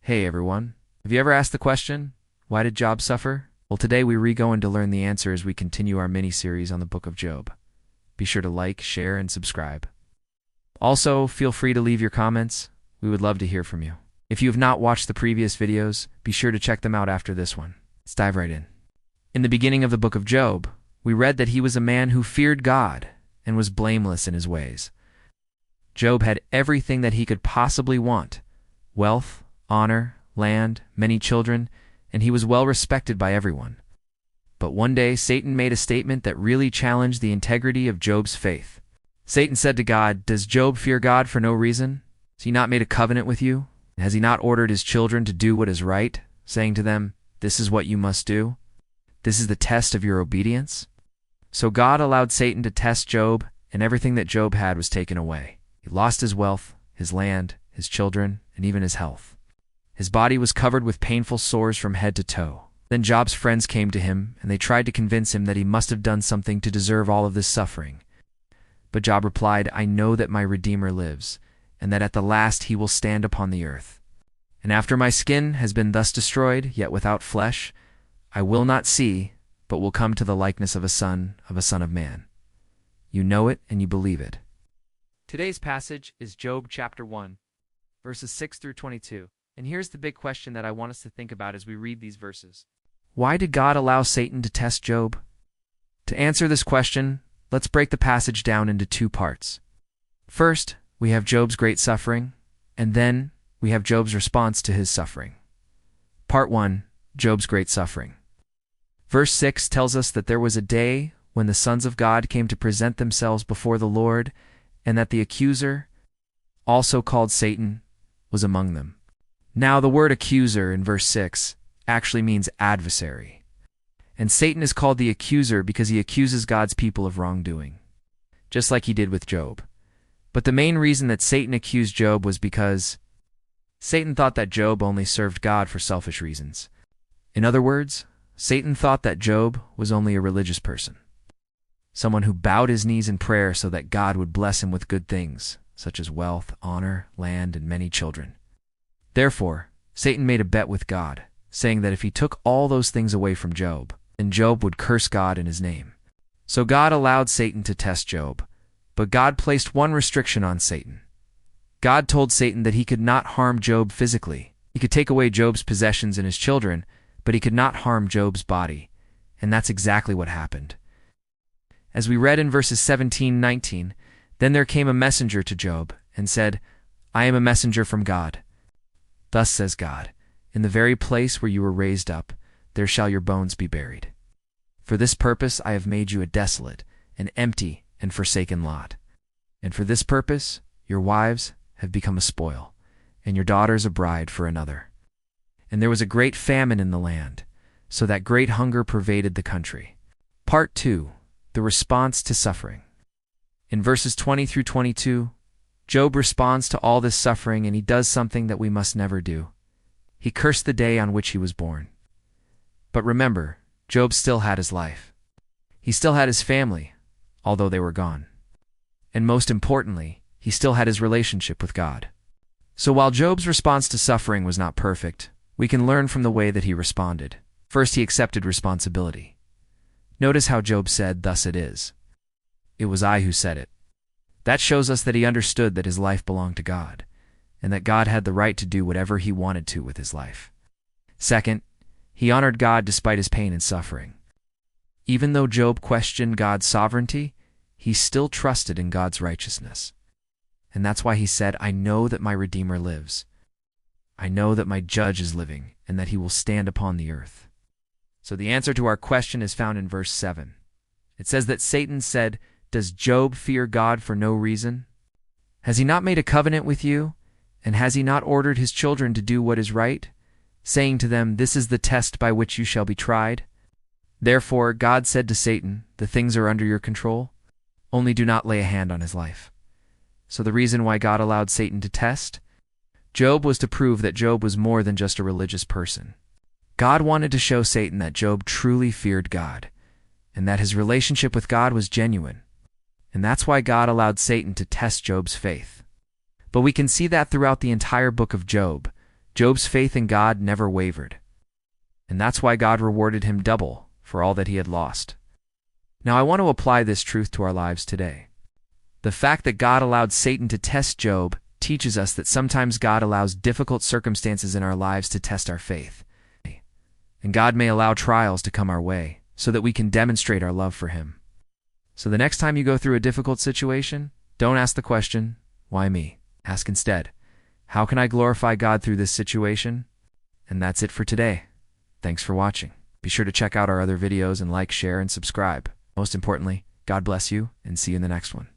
Hey everyone, have you ever asked the question, why did Job suffer? Well, today we're going to learn the answer as we continue our mini-series on the book of Job. Be sure to like, share, and subscribe. Also, feel free to leave your comments. We would love to hear from you. If you have not watched the previous videos, be sure to check them out after this one. Let's dive right in. In the beginning of the book of Job, we read that he was a man who feared God and was blameless in his ways. Job had everything that he could possibly want: wealth, honor, land, many children, and he was well respected by everyone. But one day, Satan made a statement that really challenged the integrity of Job's faith. Satan said to God, "Does Job fear God for no reason? Has he not made a covenant with you? Has he not ordered his children to do what is right, saying to them, 'This is what you must do'? This is the test of your obedience?" So God allowed Satan to test Job, and everything that Job had was taken away. He lost his wealth, his land, his children, and even his health. His body was covered with painful sores from head to toe. Then Job's friends came to him, and they tried to convince him that he must have done something to deserve all of this suffering. But Job replied, "I know that my Redeemer lives, and that at the last he will stand upon the earth. And after my skin has been thus destroyed, yet without flesh, I will not see, but will come to the likeness of a son of man." You know it and you believe it. Today's passage is Job chapter 1, verses 6 through 22. And here's the big question that I want us to think about as we read these verses. Why did God allow Satan to test Job? To answer this question, let's break the passage down into two parts. First, we have Job's great suffering, and then we have Job's response to his suffering. Part 1, Job's great suffering. Verse 6 tells us that there was a day when the sons of God came to present themselves before the Lord, and that the accuser, also called Satan, was among them. Now, the word accuser in verse 6 actually means adversary. And Satan is called the accuser because he accuses God's people of wrongdoing, just like he did with Job. But the main reason that Satan accused Job was because Satan thought that Job only served God for selfish reasons. In other words, Satan thought that Job was only a religious person, someone who bowed his knees in prayer so that God would bless him with good things, such as wealth, honor, land, and many children. Therefore, Satan made a bet with God, saying that if he took all those things away from Job, then Job would curse God in his name. So God allowed Satan to test Job, but God placed one restriction on Satan. God told Satan that he could not harm Job physically. He could take away Job's possessions and his children, but he could not harm Job's body, and that's exactly what happened. As we read in verses 17-19, then there came a messenger to Job and said, "I am a messenger from God. Thus says God, in the very place where you were raised up, there shall your bones be buried. For this purpose I have made you a desolate, an empty, and forsaken lot. And for this purpose your wives have become a spoil, and your daughters a bride for another. And there was a great famine in the land, so that great hunger pervaded the country." Part 2, the response to suffering. In verses 20 through 22, Job responds to all this suffering, and he does something that we must never do. He cursed the day on which he was born. But remember, Job still had his life. He still had his family, although they were gone. And most importantly, he still had his relationship with God. So while Job's response to suffering was not perfect, we can learn from the way that he responded. First, he accepted responsibility. Notice how Job said, "Thus it is. It was I who said it." That shows us that he understood that his life belonged to God, and that God had the right to do whatever he wanted to with his life. Second, he honored God despite his pain and suffering. Even though Job questioned God's sovereignty, he still trusted in God's righteousness. And that's why he said, "I know that my Redeemer lives. I know that my Judge is living, and that he will stand upon the earth." So the answer to our question is found in verse 7. It says that Satan said, "Does Job fear God for no reason? Has he not made a covenant with you? And has he not ordered his children to do what is right, saying to them, 'This is the test by which you shall be tried'?" Therefore God said to Satan, "The things are under your control. Only do not lay a hand on his life." So the reason why God allowed Satan to test Job was to prove that Job was more than just a religious person. God wanted to show Satan that Job truly feared God, and that his relationship with God was genuine. And that's why God allowed Satan to test Job's faith. But we can see that throughout the entire book of Job, Job's faith in God never wavered, and that's why God rewarded him double for all that he had lost. Now I want to apply this truth to our lives today. The fact that God allowed Satan to test Job teaches us that sometimes God allows difficult circumstances in our lives to test our faith. And God may allow trials to come our way so that we can demonstrate our love for Him. So the next time you go through a difficult situation, don't ask the question, "Why me?" Ask instead, "How can I glorify God through this situation?" And that's it for today. Thanks for watching. Be sure to check out our other videos and like, share, and subscribe. Most importantly, God bless you, and see you in the next one.